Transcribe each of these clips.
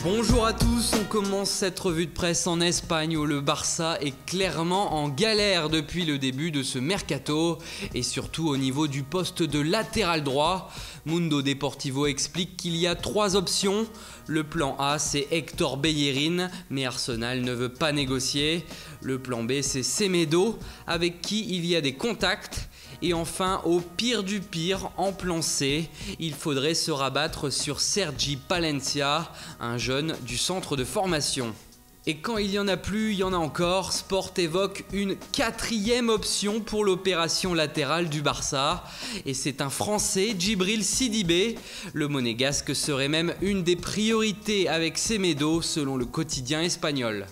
Bonjour à tous, on commence cette revue de presse en Espagne où le Barça est clairement en galère depuis le début de ce mercato et surtout au niveau du poste de latéral droit. Mundo Deportivo explique qu'il y a 3 options. Le plan A c'est Héctor Bellerín mais Arsenal ne veut pas négocier. Le plan B c'est Semedo avec qui il y a des contacts. Et enfin, au pire du pire, en plan C, il faudrait se rabattre sur Sergi Palencia, un jeune du centre de formation. Et quand il n'y en a plus, il y en a encore. Sport évoque une 4e option pour l'opération latérale du Barça. Et c'est un Français, Djibril Sidibé. Le monégasque serait même une des priorités avec Semedo, selon le quotidien espagnol.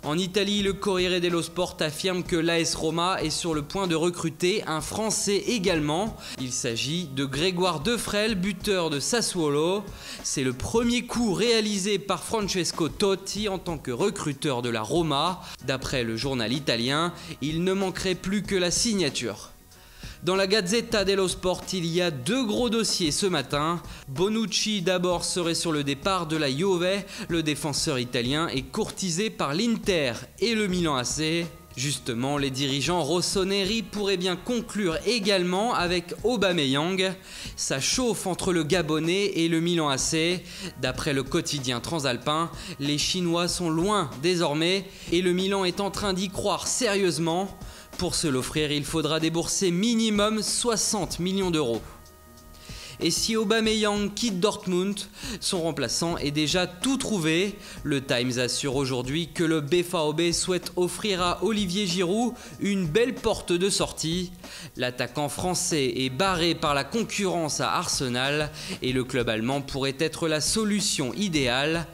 En Italie, le Corriere dello Sport affirme que l'AS Roma est sur le point de recruter un Français également. Il s'agit de Grégoire Defrel, buteur de Sassuolo. C'est le premier coup réalisé par Francesco Totti en tant que recruteur de la Roma. D'après le journal italien, il ne manquerait plus que la signature. Dans la Gazzetta dello Sport, il y a 2 gros dossiers ce matin. Bonucci d'abord serait sur le départ de la Juve. Le défenseur italien est courtisé par l'Inter et le Milan AC. Justement, les dirigeants rossoneri pourraient bien conclure également avec Aubameyang. Ça chauffe entre le Gabonais et le Milan AC. D'après le quotidien transalpin, les Chinois sont loin désormais et le Milan est en train d'y croire sérieusement. Pour se l'offrir, il faudra débourser minimum 60 millions d'euros. Et si Aubameyang quitte Dortmund, son remplaçant est déjà tout trouvé. Le Times assure aujourd'hui que le BVB souhaite offrir à Olivier Giroud une belle porte de sortie. L'attaquant français est barré par la concurrence à Arsenal et le club allemand pourrait être la solution idéale.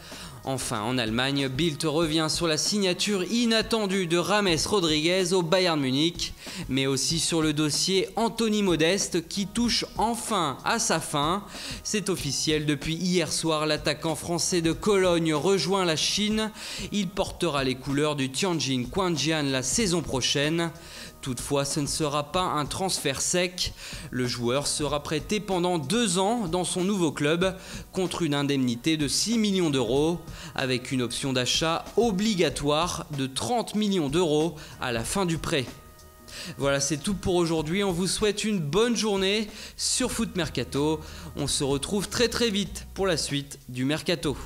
Enfin, en Allemagne, Bild revient sur la signature inattendue de James Rodriguez au Bayern Munich, mais aussi sur le dossier Anthony Modeste qui touche enfin à sa fin. C'est officiel, depuis hier soir, l'attaquant français de Cologne rejoint la Chine. Il portera les couleurs du Tianjin Quanjian la saison prochaine. Toutefois, ce ne sera pas un transfert sec. Le joueur sera prêté pendant 2 ans dans son nouveau club contre une indemnité de 6 millions d'euros avec une option d'achat obligatoire de 30 millions d'euros à la fin du prêt. Voilà, c'est tout pour aujourd'hui. On vous souhaite une bonne journée sur Foot Mercato. On se retrouve très vite pour la suite du Mercato.